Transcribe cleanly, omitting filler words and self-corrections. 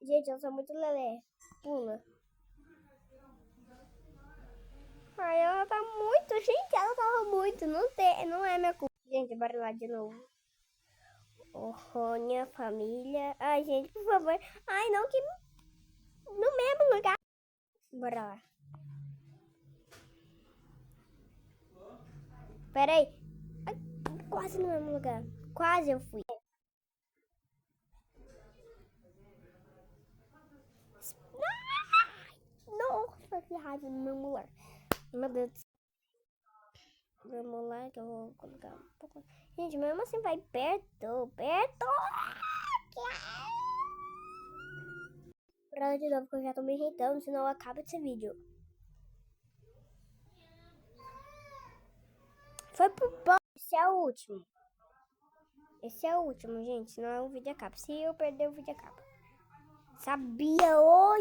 Gente, eu sou muito lelé. Pula. Ai, ela tá muito. Gente, ela tava muito. Não é minha culpa. Gente, bora lá de novo. Oh, Rônia, família. Ai, gente, por favor. Ai, não, que no mesmo lugar. Bora lá. Peraí. Ai, quase no mesmo lugar. Quase eu fui. Nossa, que raiva no meu celular. Meu Deus do céu. Vamos lá que eu vou colocar um pouco. Gente, mesmo assim vai perto. Perto. Pra de novo que eu já tô me irritando, senão acaba esse vídeo. Foi pro bom. Esse é o último. Esse é o último, gente. Senão o vídeo acaba. Se eu perder, o vídeo acaba. Sabia hoje.